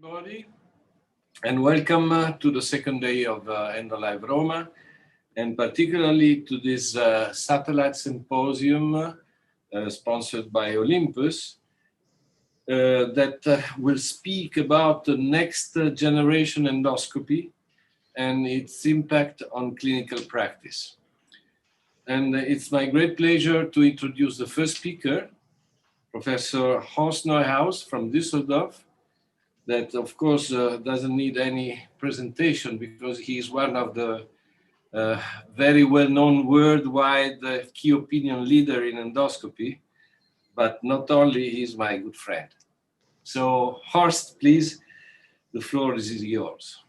Everybody, and welcome to the second day of EndoLive Roma, and particularly to this satellite symposium sponsored by Olympus that will speak about the next generation endoscopy and its impact on clinical practice. And it's my great pleasure to introduce the first speaker, Professor Horst Neuhaus from Düsseldorf, that of course doesn't need any presentation because he's one of the very well-known worldwide key opinion leader in endoscopy, but not only, he's my good friend. So Horst, please, the floor is yours.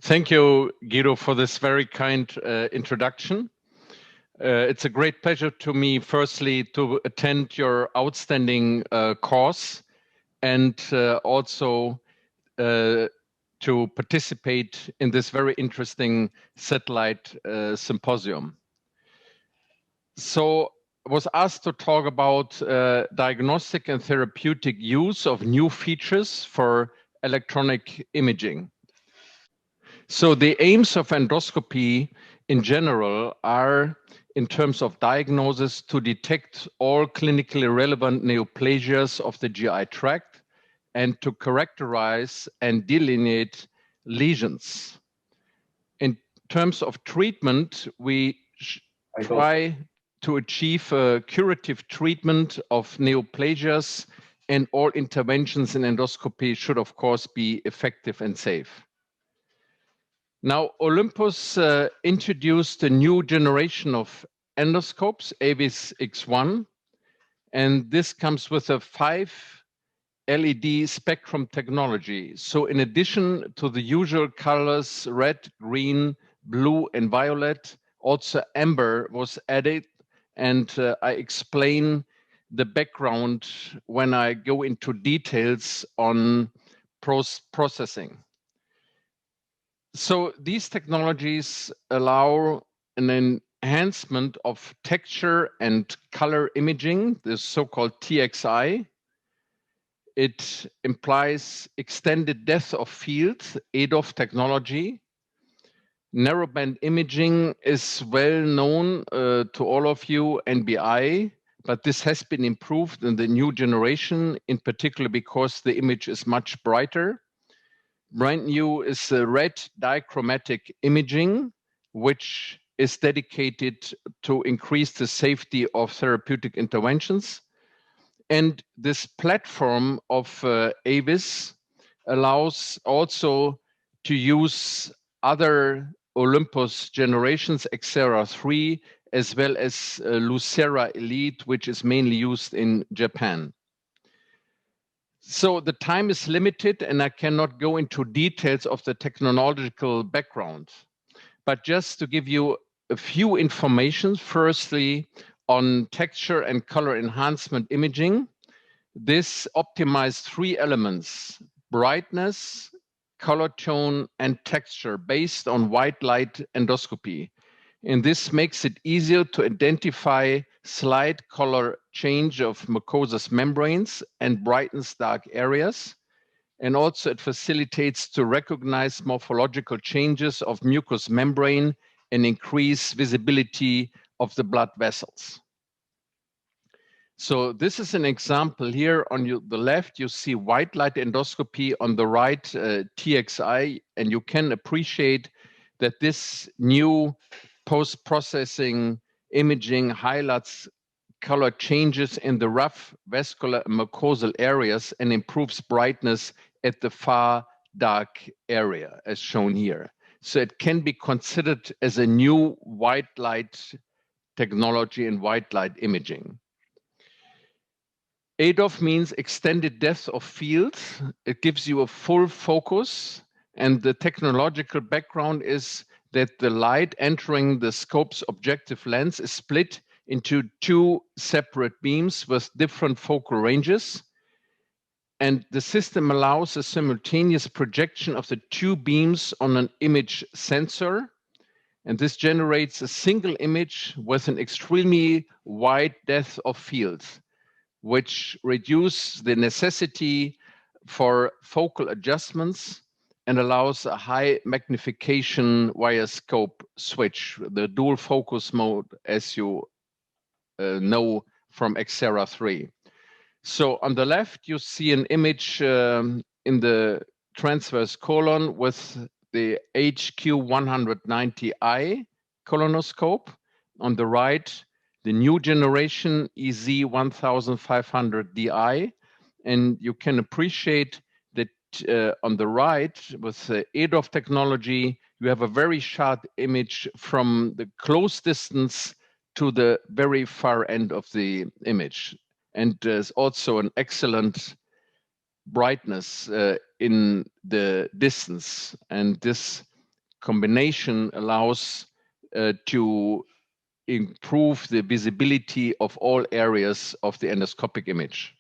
Thank you, Guido, for this very kind introduction. It's a great pleasure to me, firstly, to attend your outstanding course and also to participate in this very interesting satellite symposium. So I was asked to talk about diagnostic and therapeutic use of new features for electronic imaging. So the aims of endoscopy in general are, in terms of diagnosis, to detect all clinically relevant neoplasias of the GI tract and to characterize and delineate lesions. In terms of treatment, we try to achieve a curative treatment of neoplasias, and all interventions in endoscopy should, of course, be effective and safe. Now, Olympus introduced a new generation of endoscopes, EVIS X1, and this comes with a 5 LED spectrum technology. So in addition to the usual colors, red, green, blue, and violet, also amber was added, and I explain the background when I go into details on processing. So these technologies allow an enhancement of texture and color imaging, the so-called TXI. It implies extended depth of field, EDOF technology. Narrowband imaging is well known to all of you, NBI, but this has been improved in the new generation, in particular because the image is much brighter. Brand new is red dichromatic imaging, which is dedicated to increase the safety of therapeutic interventions. And this platform of EVIS allows also to use other Olympus generations, Xera 3, as well as Lucera Elite, which is mainly used in Japan. So the time is limited and I cannot go into details of the technological background, but just to give you a few information, firstly, on texture and color enhancement imaging. This optimized 3 elements: brightness, color tone, and texture based on white light endoscopy. And this makes it easier to identify slight color change of mucosal membranes and brightens dark areas. And also it facilitates to recognize morphological changes of mucous membrane and increase visibility of the blood vessels. So this is an example here. On the left, you see white light endoscopy, on the right, TXI, and you can appreciate that this new post-processing imaging highlights color changes in the rough vascular and mucosal areas and improves brightness at the far dark area, as shown here. So it can be considered as a new white light technology in white light imaging. EDOF means extended depth of field. It gives you a full focus, and the technological background is that the light entering the scope's objective lens is split into 2 separate beams with different focal ranges. And the system allows a simultaneous projection of the 2 beams on an image sensor. And this generates a single image with an extremely wide depth of field, which reduce the necessity for focal adjustments and allows a high magnification via scope switch, the dual focus mode, as you know from Xera 3. So on the left, you see an image in the transverse colon with the HQ190i colonoscope. On the right, the new generation EZ1500DI. And you can appreciate that on the right, with the EDOF technology, you have a very sharp image from the close distance to the very far end of the image. And there's also an excellent brightness in the distance. And this combination allows to improve the visibility of all areas of the endoscopic image.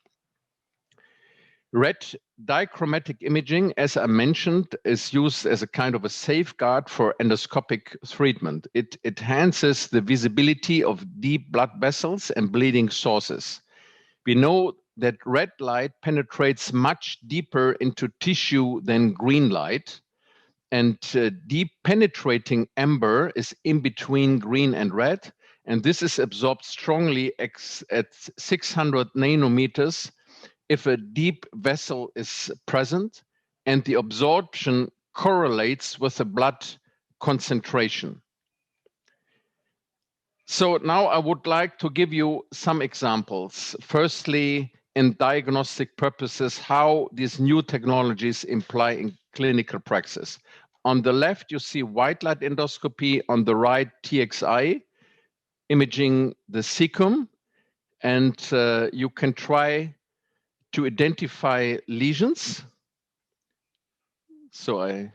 Red dichromatic imaging, as I mentioned, is used as a kind of a safeguard for endoscopic treatment. It enhances the visibility of deep blood vessels and bleeding sources. We know that red light penetrates much deeper into tissue than green light, and deep penetrating amber is in between green and red, and this is absorbed strongly at 600 nanometers if a deep vessel is present, and the absorption correlates with the blood concentration. So now I would like to give you some examples. Firstly, in diagnostic purposes, how these new technologies imply in clinical practice. On the left, you see white light endoscopy. On the right, TXI, imaging the cecum. And you can try to identify lesions. So I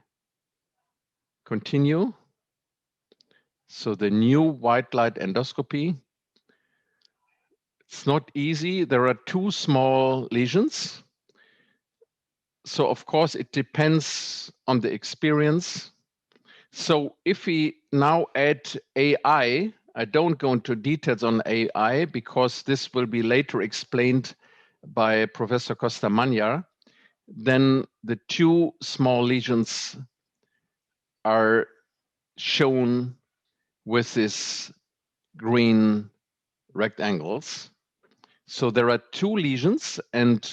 continue. So the new white light endoscopy. It's not easy. There are two small lesions. So of course it depends on the experience. So if we now add AI, I don't go into details on AI because this will be later explained by Professor Costamagna, then the two small lesions are shown with these green rectangles. So there are two lesions, and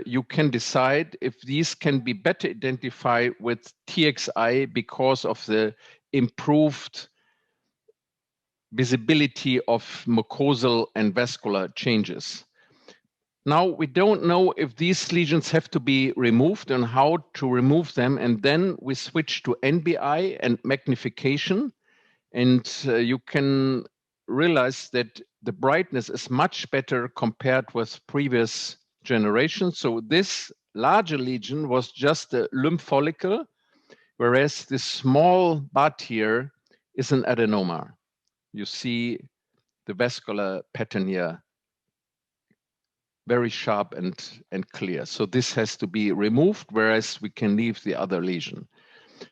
you can decide if these can be better identified with TXI because of the improved visibility of mucosal and vascular changes. Now, we don't know if these lesions have to be removed and how to remove them, and then we switch to NBI and magnification, and you can realize that the brightness is much better compared with previous generations. So this larger lesion was just a lymph follicle, whereas this small bud here is an adenoma. You see the vascular pattern here, very sharp and clear. So this has to be removed, whereas we can leave the other lesion.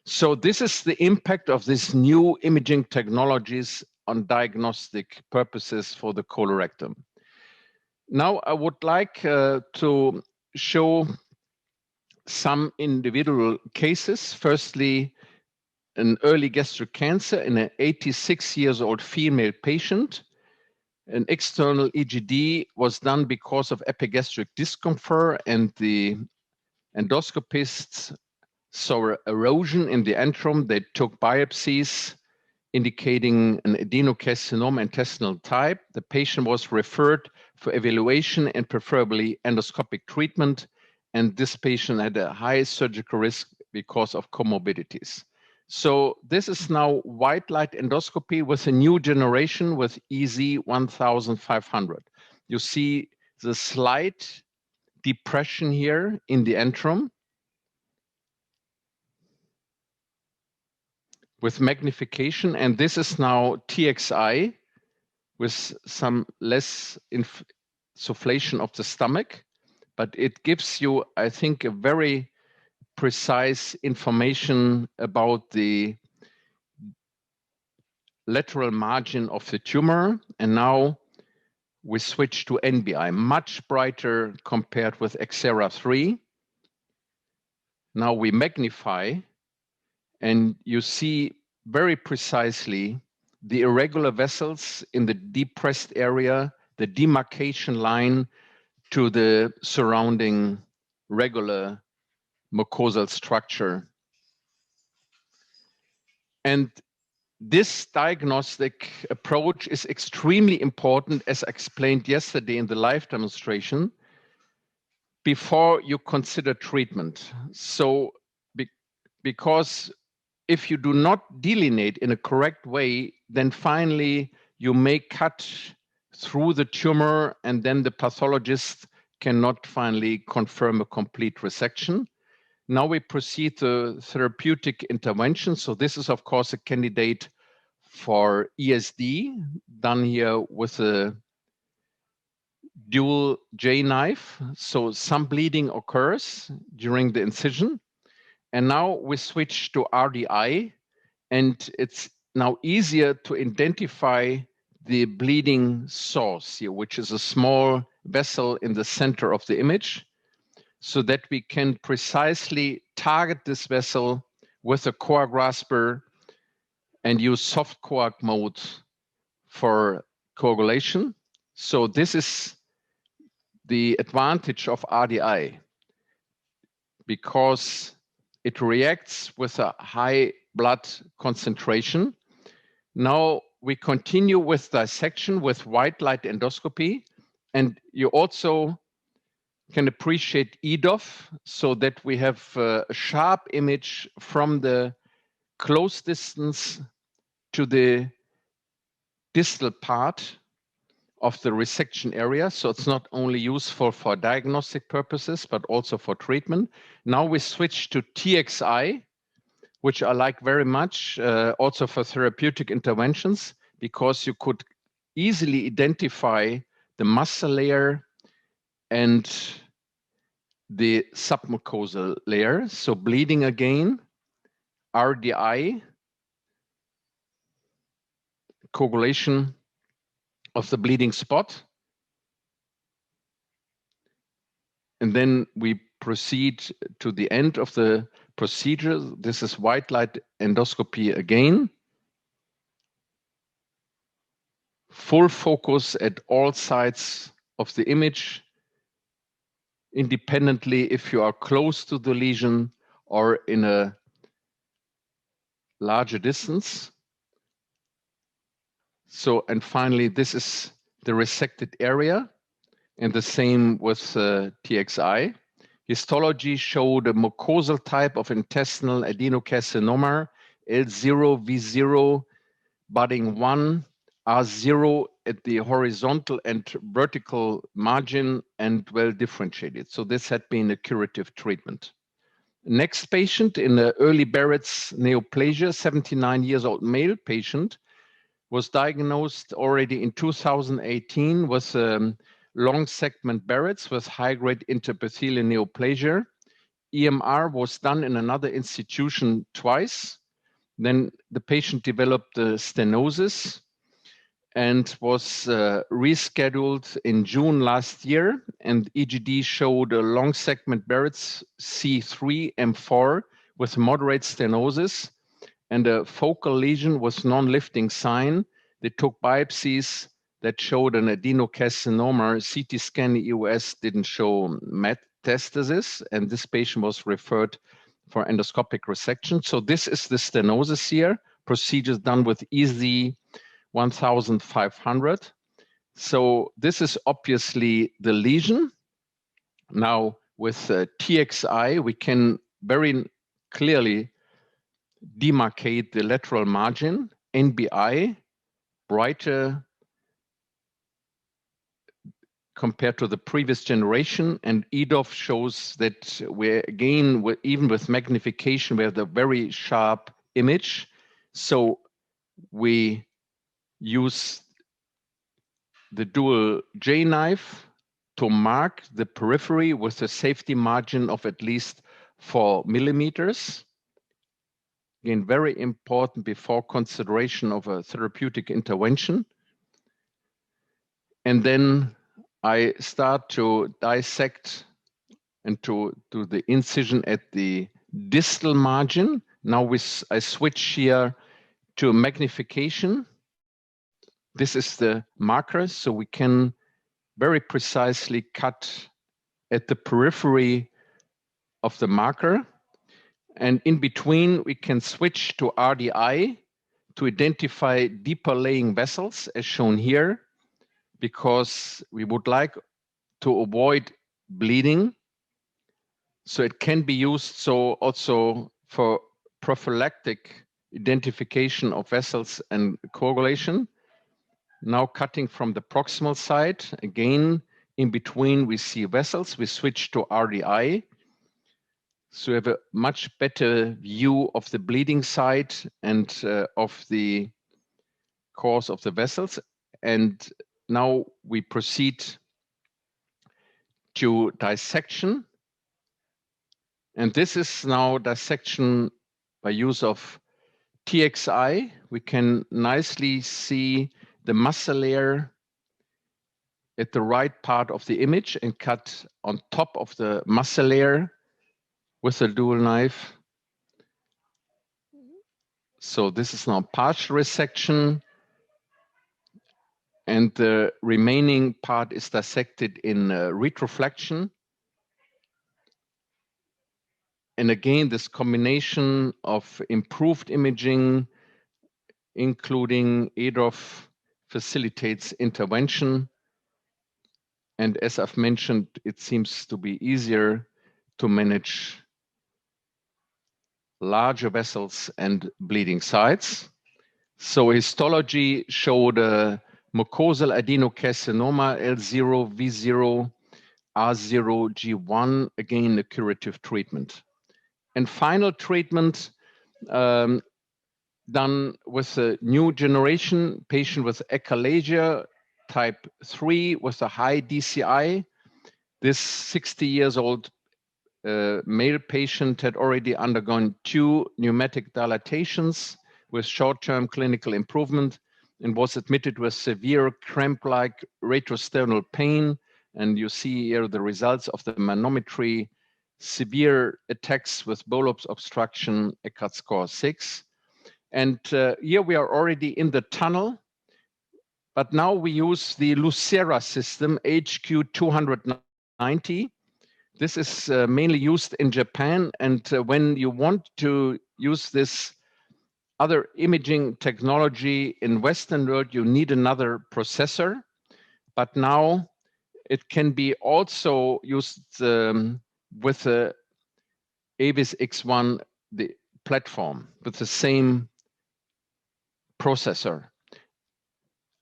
So this is the impact of these new imaging technologies on diagnostic purposes for the colorectum. Now I would like to show some individual cases. Firstly, an early gastric cancer in an 86-year-old female patient. An external EGD was done because of epigastric discomfort, and the endoscopists saw erosion in the antrum. They took biopsies indicating an adenocarcinoma intestinal type. The patient was referred for evaluation and preferably endoscopic treatment, and this patient had a high surgical risk because of comorbidities. So this is now white light endoscopy with a new generation with EZ1500. You see the slight depression here in the antrum with magnification, and this is now TXI with some less insufflation of the stomach, but it gives you, I think, a very precise information about the lateral margin of the tumor. And now we switch to NBI, much brighter compared with Xera 3. Now we magnify, and you see very precisely the irregular vessels in the depressed area, the demarcation line to the surrounding regular mucosal structure. And this diagnostic approach is extremely important, as explained yesterday in the live demonstration, before you consider treatment. So, because if you do not delineate in a correct way, then finally you may cut through the tumor, and then the pathologist cannot finally confirm a complete resection. Now we proceed to therapeutic intervention. So this is, of course, a candidate for ESD, done here with a dual J knife. So some bleeding occurs during the incision. And now we switch to RDI, and it's now easier to identify the bleeding source here, which is a small vessel in the center of the image, so that we can precisely target this vessel with a coag grasper and use soft coag mode for coagulation. So this is the advantage of RDI, because it reacts with a high blood concentration. Now we continue with dissection with white light endoscopy, and you also can appreciate EDOF, so that we have a sharp image from the close distance to the distal part of the resection area. So it's not only useful for diagnostic purposes, but also for treatment. Now we switch to TXI, which I like very much, also for therapeutic interventions, because you could easily identify the muscle layer and the submucosal layer. So bleeding again, RDI, coagulation of the bleeding spot. And then we proceed to the end of the procedure. This is white light endoscopy again. Full focus at all sides of the image, independently if you are close to the lesion or in a larger distance. So, and finally, this is the resected area, and the same with TXI. Histology showed a mucosal type of intestinal adenocarcinoma, L0, V0, budding 1, R0 at the horizontal and vertical margin, and well differentiated. So this had been a curative treatment. Next patient in the early Barrett's neoplasia, 79 years old male patient, was diagnosed already in 2018 with long segment Barrett's with high-grade interepithelial neoplasia. EMR was done in another institution twice. Then the patient developed stenosis and was rescheduled in June last year. And EGD showed a long segment Barrett's C3 M4 with moderate stenosis and a focal lesion with non-lifting sign. They took biopsies that showed an adenocarcinoma. CT scan EUS didn't show metastasis, and this patient was referred for endoscopic resection. So this is the stenosis here. Procedures done with EZ 1500. So this is obviously the lesion. Now with TXI, we can very clearly demarcate the lateral margin. NBI, brighter compared to the previous generation, and EDOF shows that we're again, even with magnification, we have a very sharp image. So we use the dual J knife to mark the periphery with a safety margin of at least 4 millimeters. Again, very important before consideration of a therapeutic intervention. And then I start to dissect and to do the incision at the distal margin. Now I switch here to magnification. This is the marker, so we can very precisely cut at the periphery of the marker. And in between, we can switch to RDI to identify deeper laying vessels, as shown here, because we would like to avoid bleeding. So it can be used also for prophylactic identification of vessels and coagulation. Now cutting from the proximal side, again, in between we see vessels, we switch to RDI. So we have a much better view of the bleeding side and of the course of the vessels. And now we proceed to dissection. And this is now dissection by use of TXI. We can nicely see the muscle layer at the right part of the image and cut on top of the muscle layer with a dual knife. So this is now partial resection, and the remaining part is dissected in retroflexion. And again, this combination of improved imaging, including EDOF, facilitates intervention. And as I've mentioned, it seems to be easier to manage larger vessels and bleeding sites. So histology showed a mucosal adenocarcinoma L0, V0, R0, G1, again, a curative treatment. And final treatment done with a new generation patient with achalasia type 3 with a high DCI. This 60 years old male patient had already undergone 2 pneumatic dilatations with short-term clinical improvement and was admitted with severe cramp-like retrosternal pain. And you see here the results of the manometry, severe attacks with polyps obstruction, ECAT score 6. And here we are already in the tunnel, but now we use the Lucera system, HQ290. This is mainly used in Japan, and when you want to use this other imaging technology in Western world, you need another processor, but now it can be also used with the EVIS X1, the platform, with the same processor.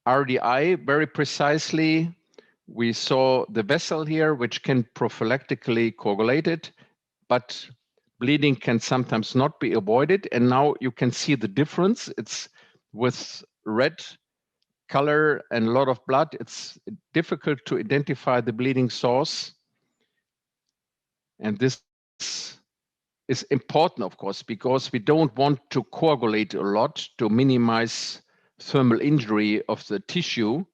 RDI, very precisely, we saw the vessel here, which can prophylactically coagulate it, but bleeding can sometimes not be avoided. And now you can see the difference. It's with red color and a lot of blood. It's difficult to identify the bleeding source. And this is important, of course, because we don't want to coagulate a lot to minimize thermal injury of the tissue.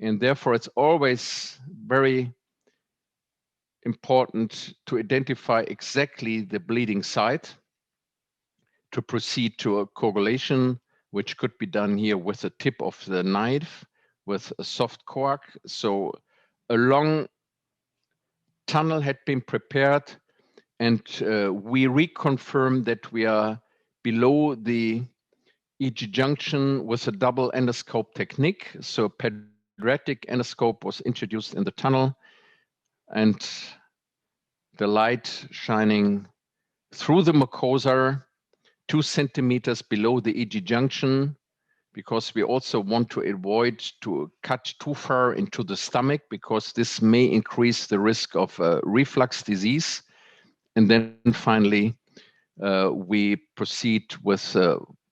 And therefore, it's always very important to identify exactly the bleeding site to proceed to a coagulation, which could be done here with the tip of the knife with a soft coag. So a long tunnel had been prepared, and we reconfirm that we are below the EG junction with a double endoscope technique. So quadratic endoscope was introduced in the tunnel, and the light shining through the mucosa 2 centimeters below the EG junction, because we also want to avoid to cut too far into the stomach, because this may increase the risk of reflux disease. And then finally, we proceed with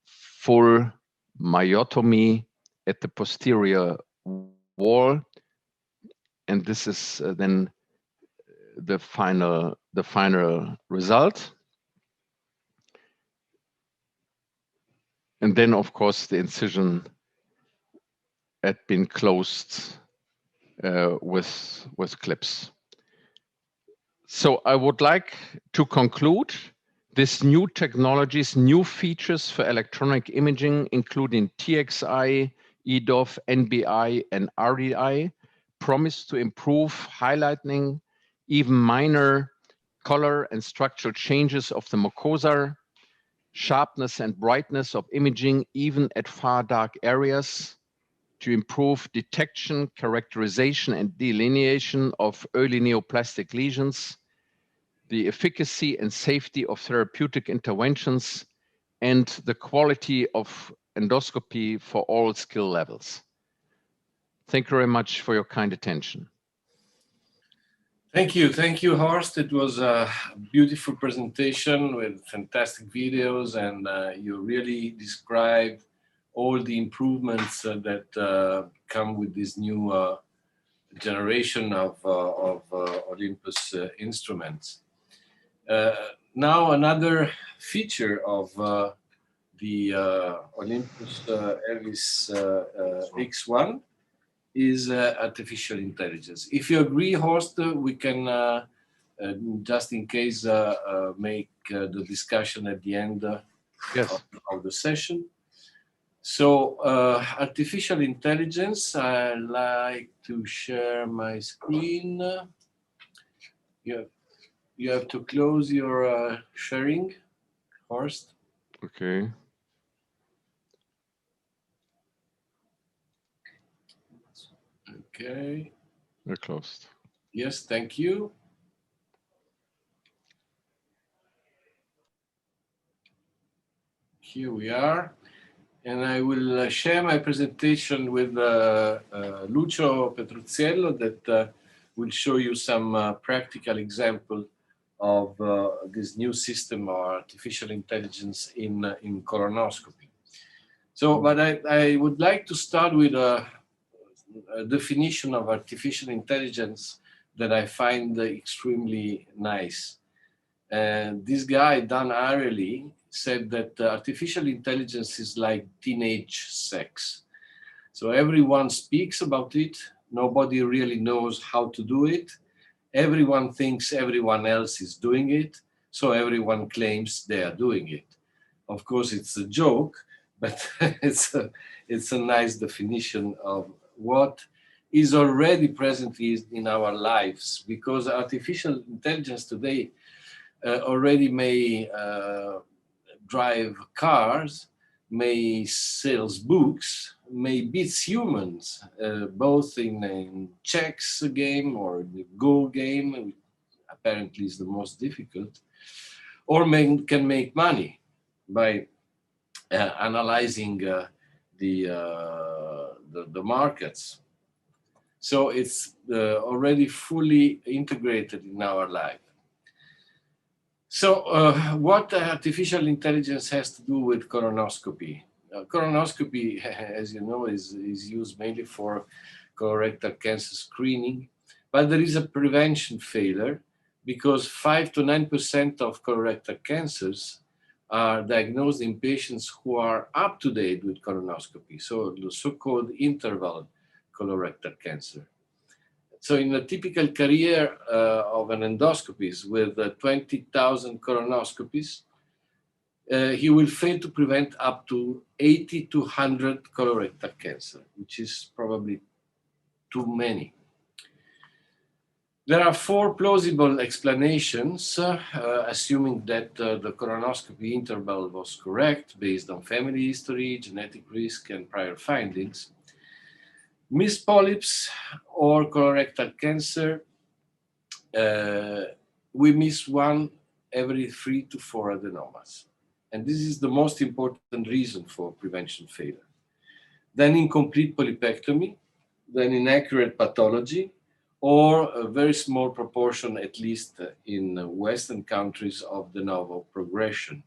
full myotomy at the posterior wall. And this is then the final result. And then, of course, the incision had been closed with clips. So I would like to conclude this new technologies, new features for electronic imaging, including TXI, EDOF, NBI, and RDI, promise to improve highlighting even minor color and structural changes of the mucosa, sharpness and brightness of imaging even at far dark areas, to improve detection, characterization, and delineation of early neoplastic lesions, the efficacy and safety of therapeutic interventions, and the quality of endoscopy for all skill levels. Thank you very much for your kind attention. Thank you, Horst. It was a beautiful presentation with fantastic videos, and you really described all the improvements that come with this new generation of Olympus instruments. Now another feature of the Olympus EVIS X1 is artificial intelligence. If you agree, Horst, we can, just in case, make the discussion at the end of the session. So artificial intelligence, I like to share my screen. You have to close your sharing, Horst. Okay. Okay. We're closed. Yes, thank you. Here we are. And I will share my presentation with Lucio Petruzziello that will show you some practical example of this new system of artificial intelligence in colonoscopy. So, but I would like to start with a definition of artificial intelligence that I find extremely nice. And this guy, Dan Ariely, said that artificial intelligence is like teenage sex. So everyone speaks about it. Nobody really knows how to do it. Everyone thinks everyone else is doing it. So everyone claims they are doing it. Of course, it's a joke, but it's a nice definition of what is already present in our lives, because artificial intelligence today already may drive cars, may sell books, may beat humans, both in chess game or the Go game, which apparently is the most difficult, or can make money by analyzing the markets. So it's already fully integrated in our life. So what artificial intelligence has to do with colonoscopy? Colonoscopy, as you know, is used mainly for colorectal cancer screening, but there is a prevention failure because 5 to 9% of colorectal cancers are diagnosed in patients who are up to date with colonoscopy, so the so-called interval colorectal cancer. So in a typical career of an endoscopist with 20,000 colonoscopies, he will fail to prevent up to 80 to 100 colorectal cancer, which is probably too many. There are 4 plausible explanations, assuming that the colonoscopy interval was correct based on family history, genetic risk, and prior findings. Missed polyps or colorectal cancer, we miss 1 every 3 to 4 adenomas. And this is the most important reason for prevention failure. Then incomplete polypectomy, then inaccurate pathology, or a very small proportion, at least in Western countries, of de novo progression.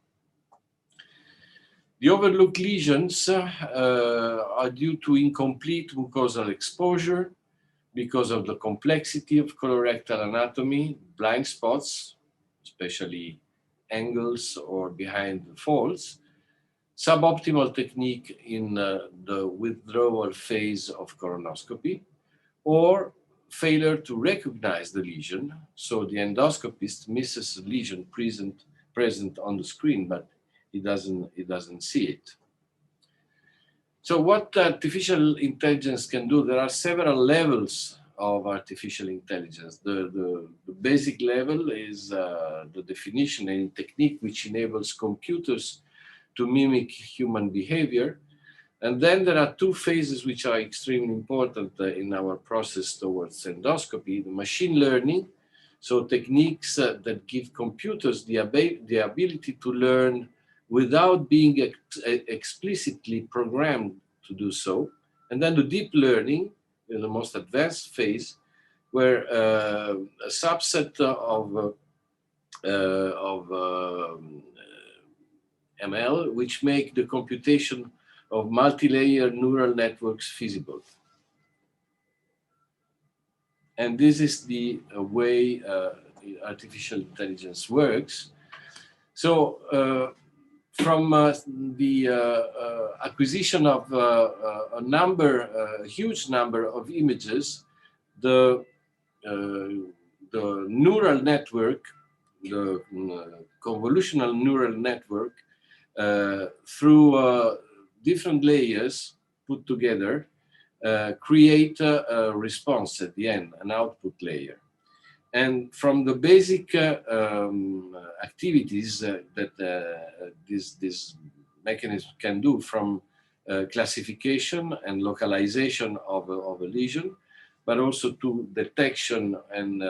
The overlooked lesions are due to incomplete mucosal exposure because of the complexity of colorectal anatomy, blind spots, especially angles or behind the folds, suboptimal technique in the withdrawal phase of colonoscopy, or failure to recognize the lesion. So the endoscopist misses a lesion present on the screen, but he doesn't see it. So what artificial intelligence can do, there are several levels of artificial intelligence. The basic level is the definition and technique which enables computers to mimic human behavior. And then there are two phases which are extremely important in our process towards endoscopy: the machine learning, so techniques that give computers the ability to learn without being explicitly programmed to do so. And then the deep learning, in the most advanced phase, where a subset of ML, which make the computation of multi-layer neural networks feasible. And this is the way artificial intelligence works. So from the acquisition of a huge number of images, the neural network, the convolutional neural network, through different layers put together, create a response at the end, an output layer. And from the basic activities that this mechanism can do, from classification and localization of a lesion, but also to detection and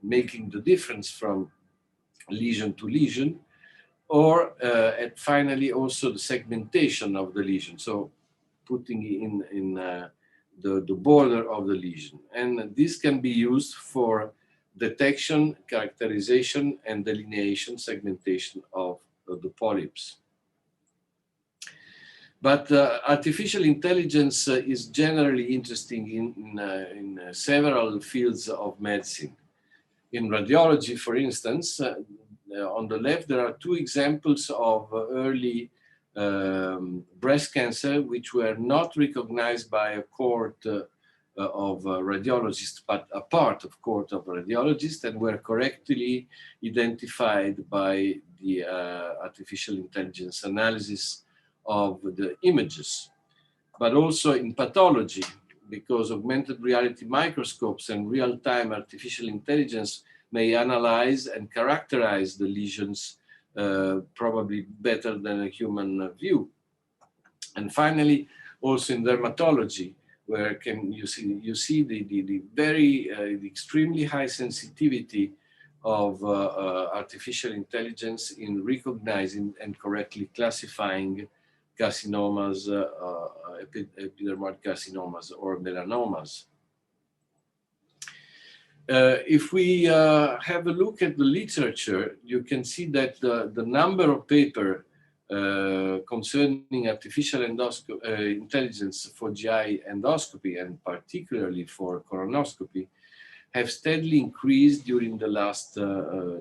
making the difference from lesion to lesion, or and finally also the segmentation of the lesion, so putting in the border of the lesion. And this can be used for detection, characterization, and delineation, segmentation of the polyps. But artificial intelligence is generally interesting in several fields of medicine. In radiology, for instance, on the left, there are two examples of early breast cancer, which were not recognized by a court of radiologists, but a part of court of radiologists, and were correctly identified by the artificial intelligence analysis of the images. But also in pathology, because augmented reality microscopes and real-time artificial intelligence may analyze and characterize the lesions probably better than a human view. And finally, also in dermatology, where you see the very extremely high sensitivity of artificial intelligence in recognizing and correctly classifying carcinomas, epidermal carcinomas, or melanomas. If we have a look at the literature, you can see that the number of papers concerning artificial intelligence for GI endoscopy, and particularly for colonoscopy, have steadily increased during the last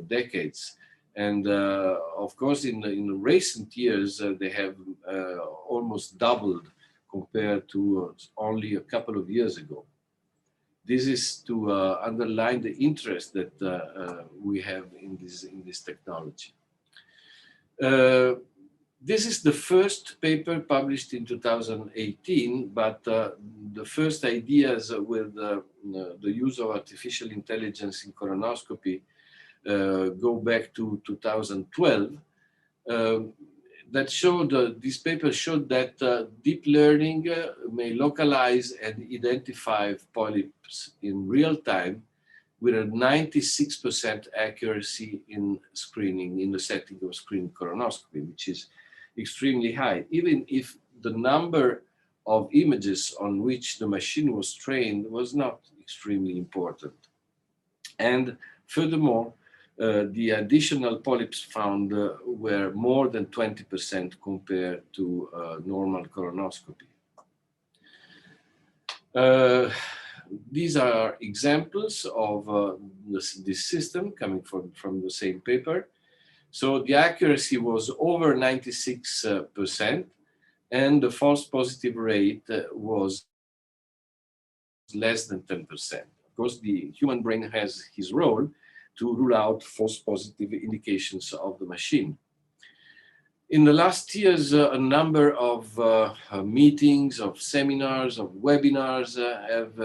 decades. And of course, in recent years, they have almost doubled compared to only a couple of years ago. This is to underline the interest that we have in this technology. This is the first paper published in 2018, but the first ideas with the use of artificial intelligence in colonoscopy go back to 2012. That showed, this paper showed that deep learning may localize and identify polyps in real time with a 96% accuracy in screening, in the setting of screening colonoscopy, which is extremely high, even if the number of images on which the machine was trained was not extremely important. And furthermore, the additional polyps found were more than 20% compared to normal colonoscopy. These are examples of this system coming from the same paper. So the accuracy was over 96%, and the false positive rate was less than 10%. course, the human brain has his role to rule out false positive indications of the machine. In the last years, a number of meetings, of seminars, of webinars have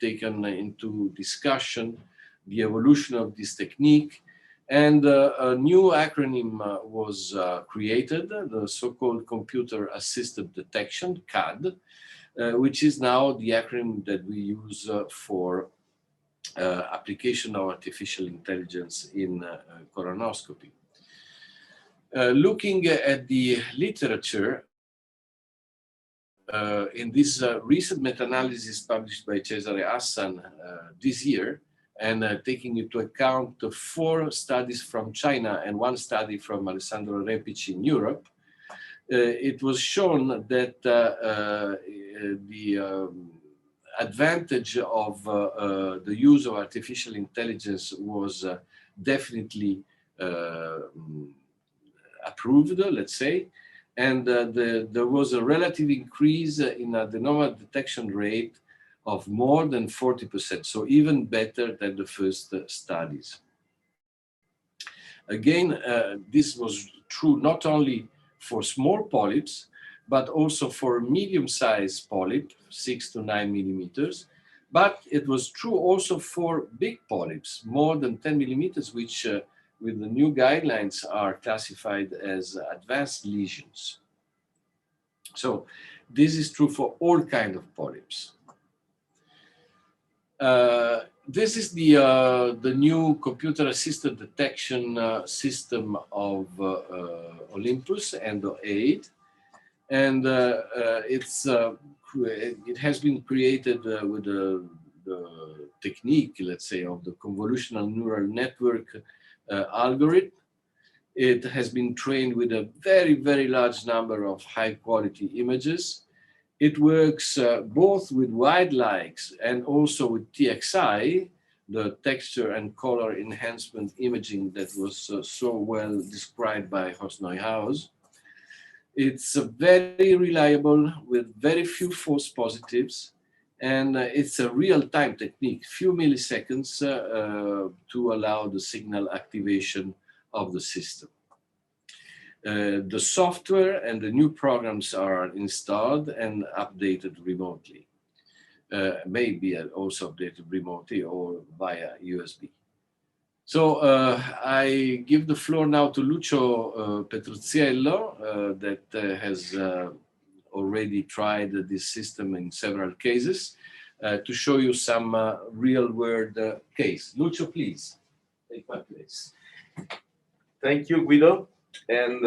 taken into discussion the evolution of this technique, and a new acronym was created, the so-called Computer Assisted Detection, CAD, which is now the acronym that we use for application of artificial intelligence in colonoscopy. Looking at the literature, in this recent meta-analysis published by Cesare Hassan this year, and taking into account the 4 studies from China and 1 study from Alessandro Repici in Europe, it was shown that the advantage of the use of artificial intelligence was definitely approved, let's say, and there was a relative increase in adenoma detection rate of more than 40%, so even better than the first studies. Again, this was true not only for small polyps, but also for medium-sized polyp, 6 to 9 millimeters, but it was true also for big polyps, more than 10 millimeters, which with the new guidelines are classified as advanced lesions. So this is true for all kinds of polyps. This is the new computer-assisted detection system of Olympus, EndoAid, and it has been created with the technique, let's say, of the convolutional neural network algorithm. It has been trained with a very, very large number of high-quality images. It works both with wide likes and also with TXI, the texture and color enhancement imaging that was so well described by Horst Neuhaus. It's very reliable with very few false positives, and it's a real-time technique, few milliseconds to allow the signal activation of the system. The software and the new programs are installed and updated remotely. May be also updated remotely or via USB. So I give the floor now to Lucio Petruzziello that has already tried this system in several cases to show you some real-world case. Lucio, please, take my place. Thank you, Guido, and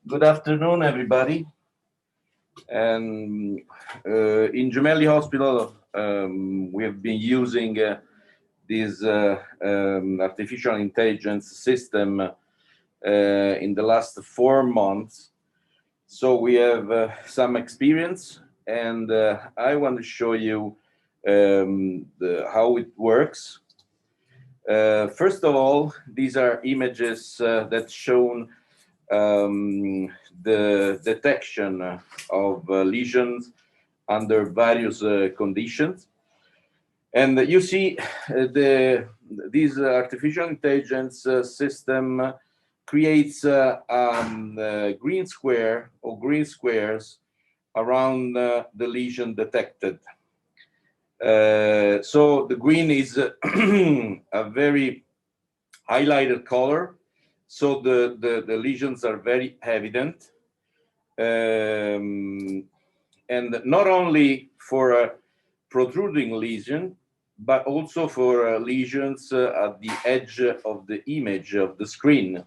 good afternoon, everybody. And in Gemelli Hospital, we have been using this artificial intelligence system in the last 4 months. So we have some experience, and I want to show you how it works. First of all, these are images that show the detection of lesions under various conditions. And you see this artificial intelligence system creates a green square or green squares around the lesion detected. So the green is a very highlighted color, so the lesions are very evident. And not only for a protruding lesion, but also for lesions at the edge of the image of the screen.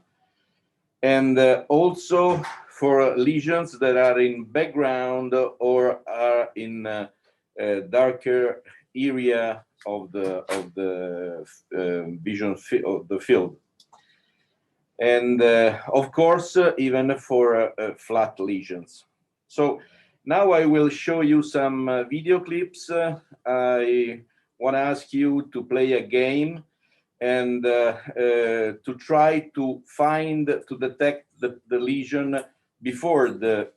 And also for lesions that are in background or are in a darker area of the vision of the field. And of course, even for flat lesions. So now I will show you some video clips. I want to ask you to play a game and to try to detect the lesion before the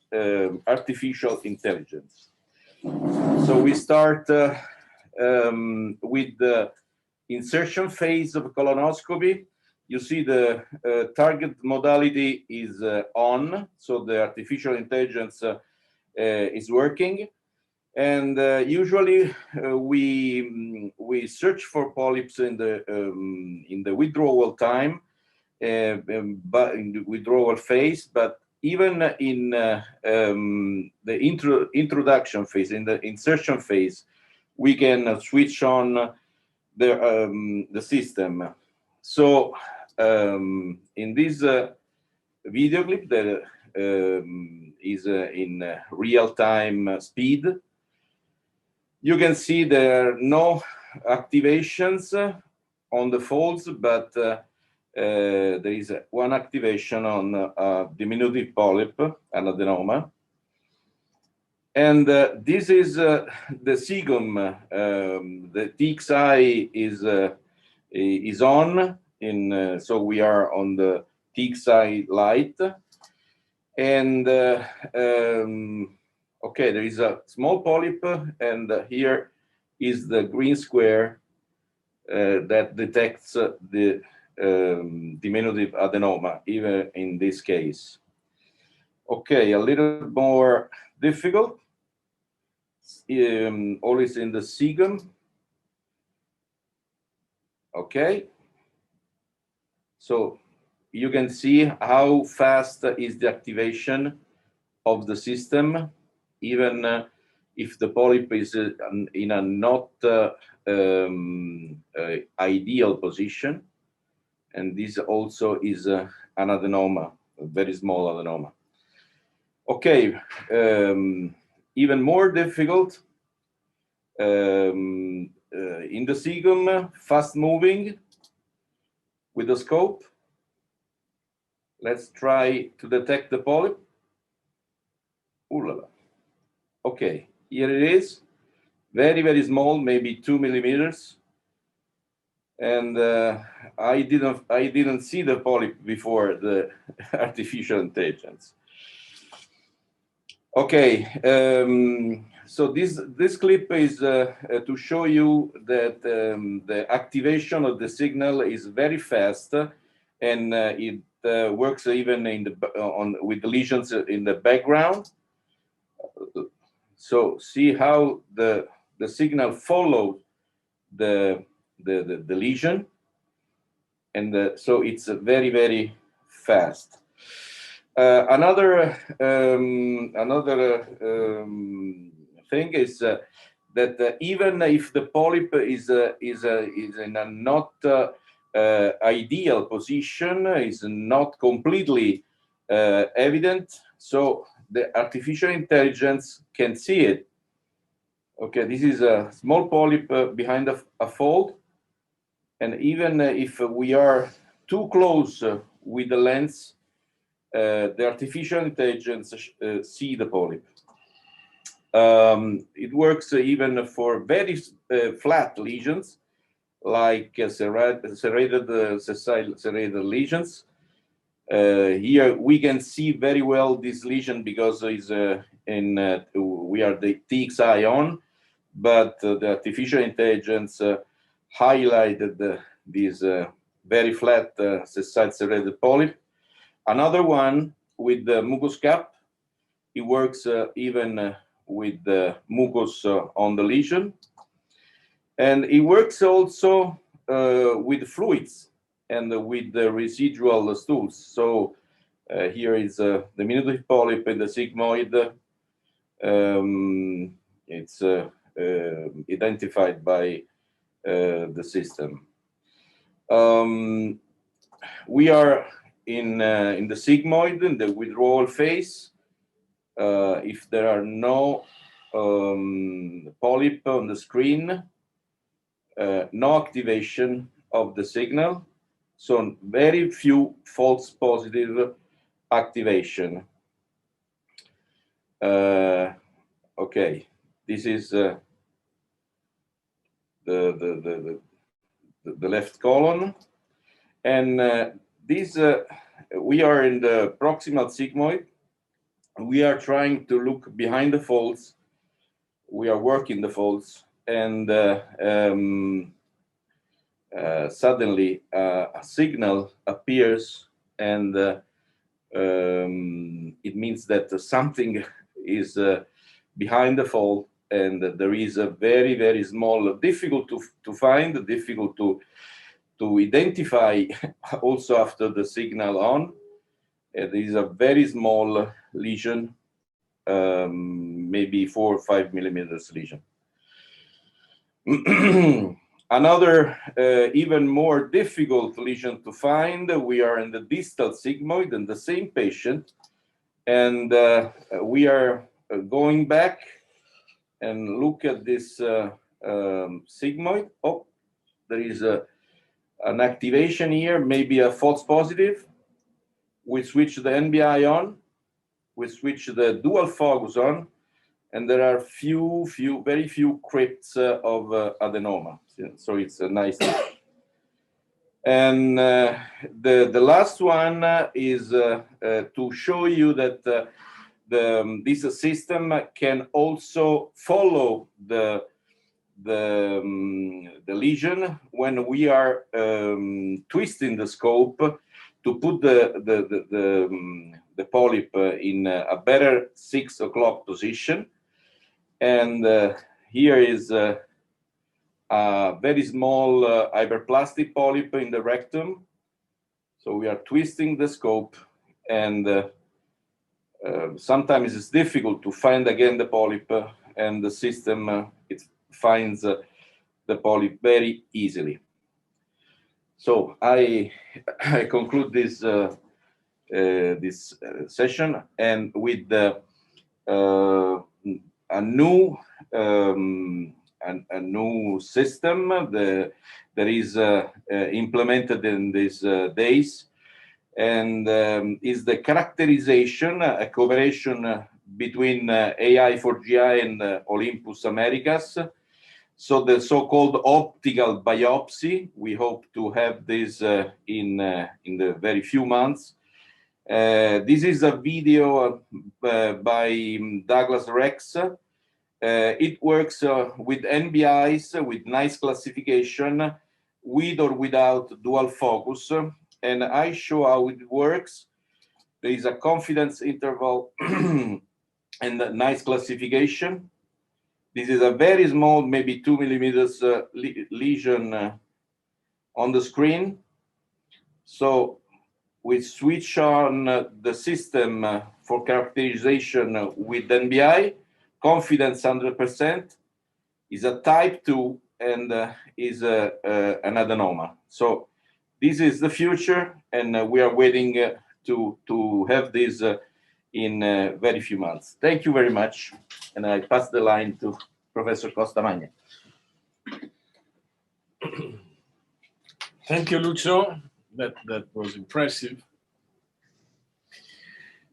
artificial intelligence. So we start with the insertion phase of colonoscopy, you see the target modality is on, so the artificial intelligence is working. And usually we search for polyps in the withdrawal time, but in the withdrawal phase. But even in the introduction phase, in the insertion phase, we can switch on the system. So in this video clip that is in real-time speed, you can see there are no activations on the folds, but there is one activation on a diminutive polyp, an adenoma. And this is the Cecum. The TXI is on, so we are on the TXI light. And okay, there is a small polyp, and here is the green square that detects the diminutive adenoma, even in this case. Okay, a little more difficult. Always in the Cecum. Okay. So you can see how fast is the activation of the system, even if the polyp is in a not ideal position. And this also is an adenoma, a very small adenoma. Okay, even more difficult in the Cecum, fast moving with the scope. Let's try to detect the polyp. Ooh la la. Okay, here it is. Very, very small, maybe 2 millimeters. And I didn't see the polyp before the artificial intelligence. Okay, so this clip is to show you that the activation of the signal is very fast, and it works even in with the lesions in the background. So see how the signal follows the lesion, and so it's very, very fast. Another thing is that even if the polyp is in a not ideal position, is not completely evident, so the artificial intelligence can see it. Okay, this is a small polyp behind a fold, and even if we are too close with the lens, the artificial intelligence see the polyp. It works even for very flat lesions, like serrated sessile serrated lesions. Here we can see very well this lesion because it's we are the TXI on, but the artificial intelligence highlighted this very flat sessile serrated polyp. Another one with the mucus cap. It works even with the mucus on the lesion. And it works also with fluids and with the residual stools. So here is the diminutive polyp in the sigmoid. It's identified by the system. We are in the sigmoid, in the withdrawal phase. If there are no polyp on the screen, no activation of the signal, so very few false positive activation. Okay, this is the left colon, and this we are in the proximal sigmoid. We are trying to look behind the folds. We are working the folds, and suddenly a signal appears, and it means that something is behind the fold, and there is a very, very small, difficult to find, difficult to identify also after the signal on. There is a very small lesion, maybe 4 or 5 millimeters lesion. Another even more difficult lesion to find, we are in the distal sigmoid in the same patient, and we are going back and look at this sigmoid. Oh, there is an activation here, maybe a false positive. We switch the NBI on, we switch the dual focus on, and there are very few crypts of adenoma. So it's a nice. And the last one is to show you that this system can also follow the lesion when we are twisting the scope to put the polyp in a better 6 o'clock position. And here is a very small hyperplastic polyp in the rectum. So we are twisting the scope, and sometimes it's difficult to find again the polyp, and the system it finds the polyp very easily. So I conclude this this session, and with a new system that is implemented in these days, and is the characterization, a cooperation between AI for GI and Olympus Americas. So the so-called optical biopsy, we hope to have this in the very few months. This is a video by Douglas Rex. It works with NBIs, with nice classification, with or without dual focus. And I show how it works. There is a confidence interval and a nice classification. This is a very small, maybe 2 millimeters lesion on the screen. So we switch on the system for characterization with NBI. Confidence 100%, is a type 2, and is an adenoma. So this is the future, and we are waiting to have this in very few months. Thank you very much, and I pass the line to Professor Costamagna. Thank you, Lucio. That was impressive.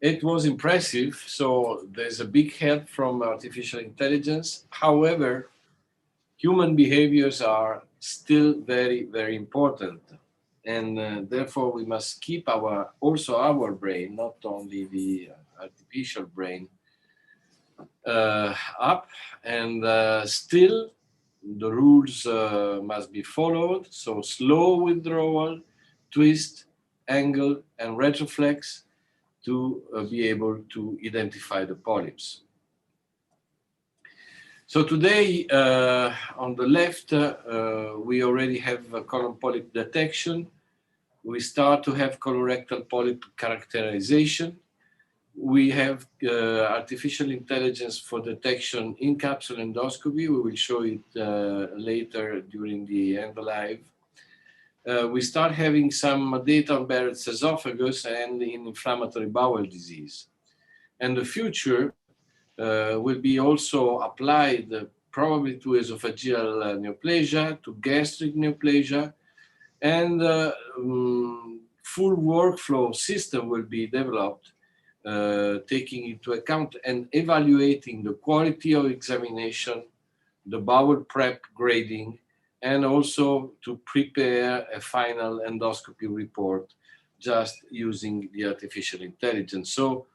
It was impressive. So there's a big help from artificial intelligence. However, human behaviors are still very, very important. And therefore, we must keep also our brain, not only the artificial brain, up. And still, the rules must be followed. So slow withdrawal, twist, angle, and retroflex to be able to identify the polyps. So today, on the left, we already have colon polyp detection. We start to have colorectal polyp characterization. We have artificial intelligence for detection in capsule endoscopy. We will show it later during the EndoLive. We start having some data on Barrett's esophagus and in inflammatory bowel disease. And the future will be also applied probably to esophageal neoplasia, to gastric neoplasia, and full workflow system will be developed, taking into account and evaluating the quality of examination, the bowel prep grading, and also to prepare a final endoscopy report just using the artificial intelligence. So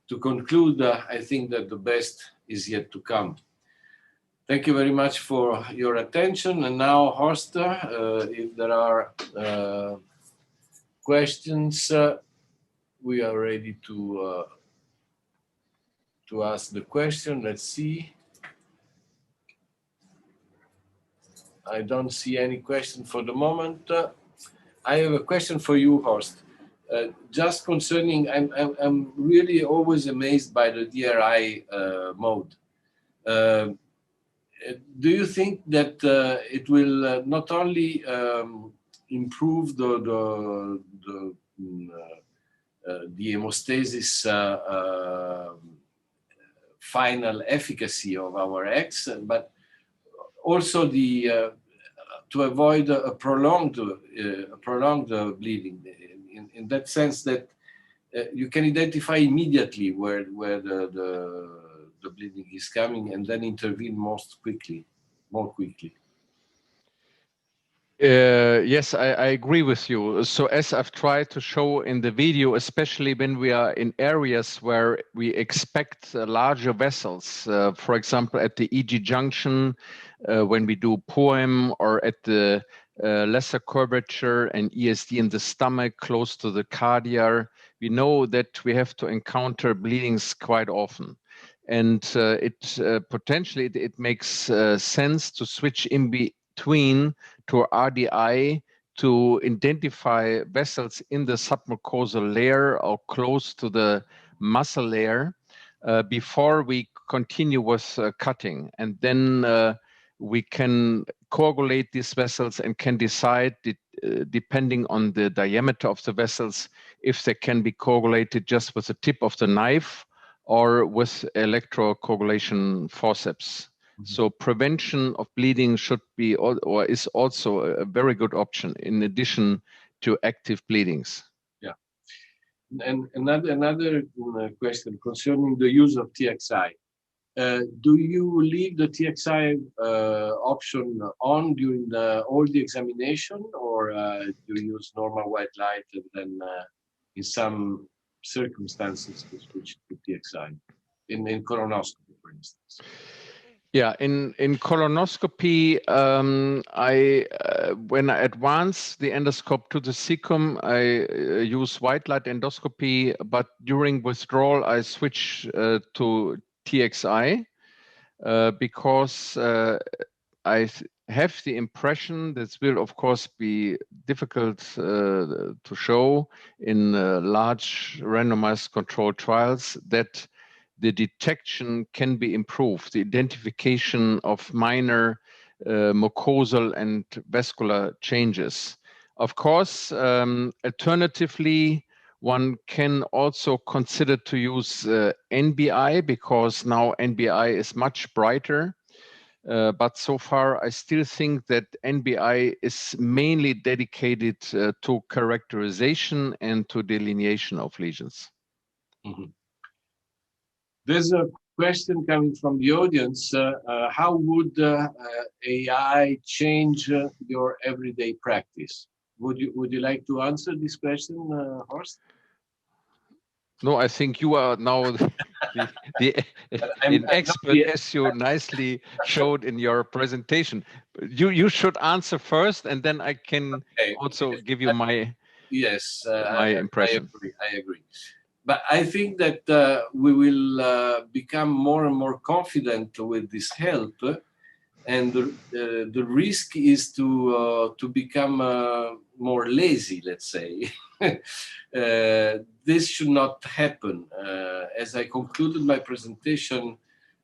to conclude, I think that the best is yet to come. Thank you very much for your attention. And now, Horst, if there are questions, we are ready to ask the question. Let's see. I don't see any question for the moment. I have a question for you, Horst. Just concerning, I'm really always amazed by the DRI mode. Do you think that it will not only improve the hemostasis final efficacy of our X, but also to avoid a prolonged bleeding, in that sense that you can identify immediately where the bleeding is coming and then intervene more quickly. Yes, I agree with you. So as I've tried to show in the video, especially when we are in areas where we expect larger vessels, for example, at the EG junction, when we do POEM, or at the lesser curvature and ESD in the stomach close to the cardia, we know that we have to encounter bleedings quite often. And potentially it makes sense to switch in between to RDI to identify vessels in the submucosal layer or close to the muscle layer before we continue with cutting. And then we can coagulate these vessels and can decide, depending on the diameter of the vessels, if they can be coagulated just with the tip of the knife or with electrocoagulation forceps. So prevention of bleeding should be or is also a very good option in addition to active bleedings. Yeah. And another question concerning the use of TXI. Do you leave the TXI option on during all the examination, or do you use normal white light and then in some circumstances to switch to TXI in colonoscopy, for instance? Yeah, in colonoscopy, when I advance the endoscope to the cecum, I use white light endoscopy, but during withdrawal, I switch to TXI because I have the impression, this will of course be difficult to show in large randomized controlled trials, that the detection can be improved, the identification of minor mucosal and vascular changes. Of course, alternatively, one can also consider to use NBI, because now NBI is much brighter. But so far, I still think that NBI is mainly dedicated to characterization and to delineation of lesions. Mm-hmm. There's a question coming from the audience. How would AI change your everyday practice? Would you like to answer this question, Horst? No, I think you are now an expert, as you nicely showed in your presentation. You should answer first, and then I can also give you my impression. I agree. But I think that we will become more and more confident with this help, and the risk is to become more lazy, let's say. This should not happen. As I concluded my presentation,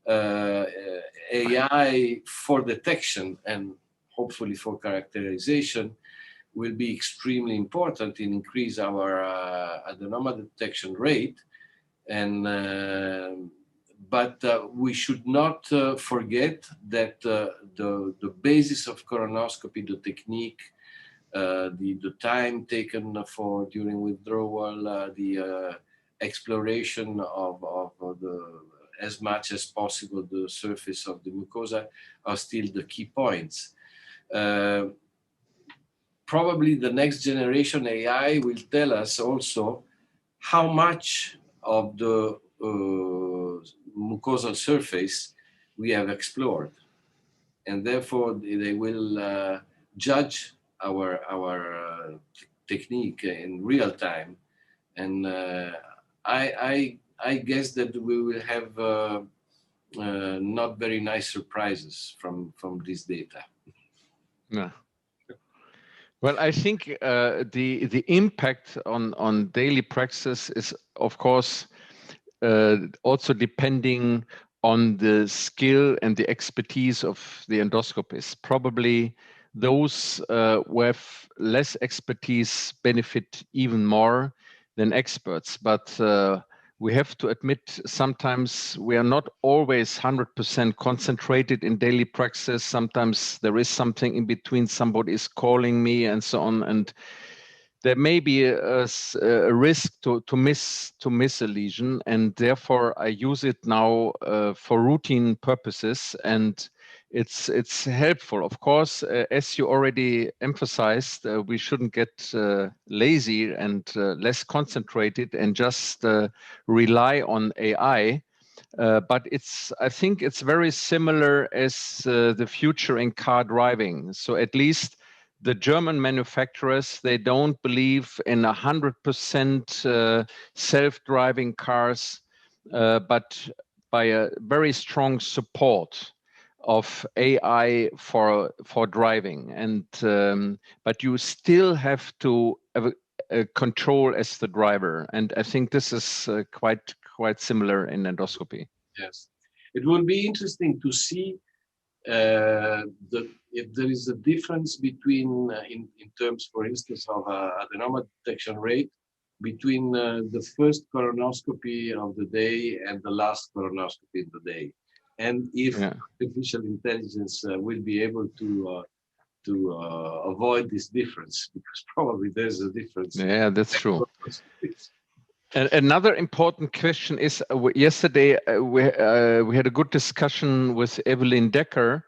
AI for detection and hopefully for characterization will be extremely important in increase our adenoma detection rate, and but we should not forget that the basis of colonoscopy, the technique, the time taken for during withdrawal, the exploration of the as much as possible the surface of the mucosa are still the key points. Probably the next generation AI will tell us also how much of the mucosal surface we have explored. and therefore they will judge our technique in real time. And I guess that we will have not very nice surprises from this data. Yeah. Well, I think the impact on daily praxis is, of course, also depending on the skill and the expertise of the endoscopists. Probably those who have less expertise benefit even more than experts. But we have to admit sometimes we are not always 100% concentrated in daily praxis. Sometimes there is something in between, somebody is calling me and so on. And there may be a risk to miss a lesion, and therefore I use it now for routine purposes, and it's helpful. Of course, as you already emphasized, we shouldn't get lazy and less concentrated and just rely on AI. But I think it's very similar as the future in car driving. So at least the German manufacturers, they don't believe in 100% self-driving cars, but by a very strong support of AI for driving. And but you still have to have a control as the driver. And I think this is quite similar in endoscopy. Yes, it will be interesting to see if there is a difference between, in terms, for instance, of adenoma detection rate between the first colonoscopy of the day and the last colonoscopy of the day, and if artificial intelligence will be able to avoid this difference, because probably there's a difference. Yeah, that's true. Another important question is, yesterday we had a good discussion with Evelyn Decker,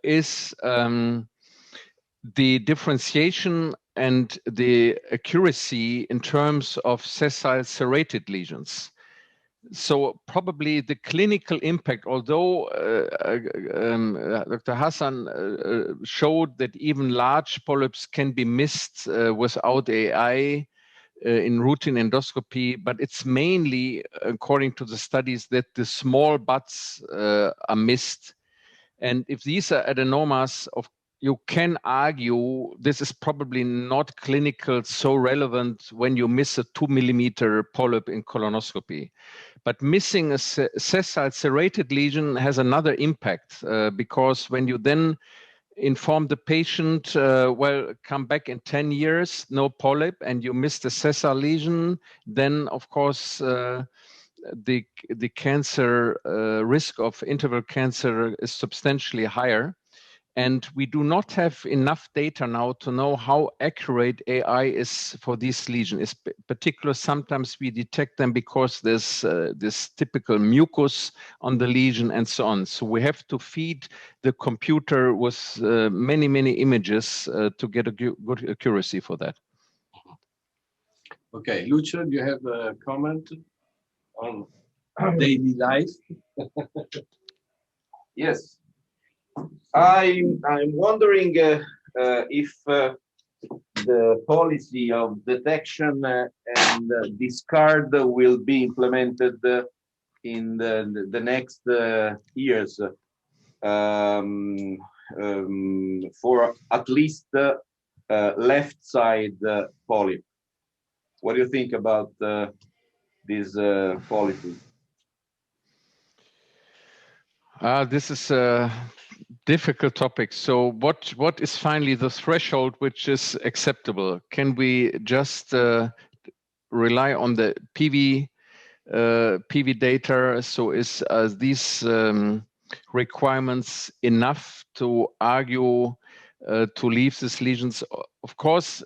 is the differentiation and the accuracy in terms of sessile serrated lesions. So probably the clinical impact, although Dr. Hassan showed that even large polyps can be missed without AI, in routine endoscopy, but it's mainly, according to the studies, that the small buds are missed. And if these are adenomas, you can argue this is probably not clinical so relevant when you miss a 2 millimeter polyp in colonoscopy. But missing a sessile serrated lesion has another impact, because when you then inform the patient, well, come back in 10 years, no polyp, and you missed a sessile lesion, then of course the cancer risk of interval cancer is substantially higher. And we do not have enough data now to know how accurate AI is for these lesions. In particular, sometimes we detect them because there's this typical mucus on the lesion and so on. So we have to feed the computer with many, many images to get a good accuracy for that. Okay, Lucio, do you have a comment on daily life? Yes. I'm wondering if the policy of detection and discard will be implemented in the next years for at least left side polyp. What do you think about this policy? This is a difficult topic. So what is finally the threshold which is acceptable? Can we just rely on the PV data? So is these requirements enough to argue to leave these lesions? Of course,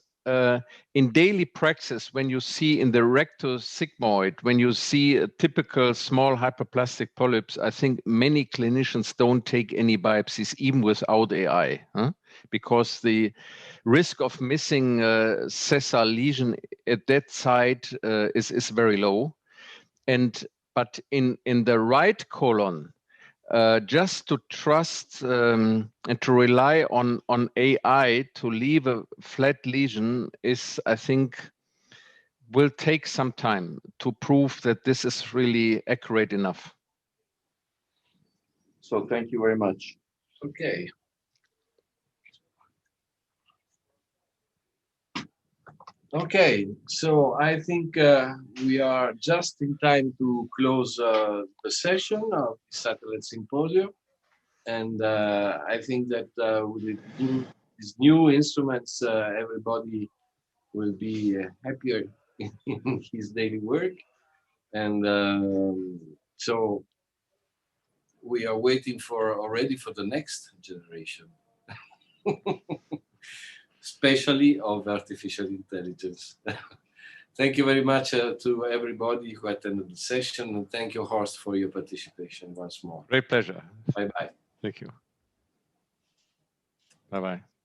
in daily praxis, when you see in the rectosigmoid, when you see a typical small hyperplastic polyps, I think many clinicians don't take any biopsies, even without AI, because the risk of missing a sessile lesion at that site is very low. But in the right colon, just to trust and to rely on AI to leave a flat lesion is, I think, will take some time to prove that this is really accurate enough. So thank you very much. Okay. Okay, so I think we are just in time to close the session of the satellite symposium. And I think that with these new instruments, everybody will be happier in his daily work. And so we are waiting already for the next generation, especially of artificial intelligence. Thank you very much to everybody who attended the session, and thank you, Horst, for your participation once more. Great pleasure. Bye-bye. Thank you. Bye-bye.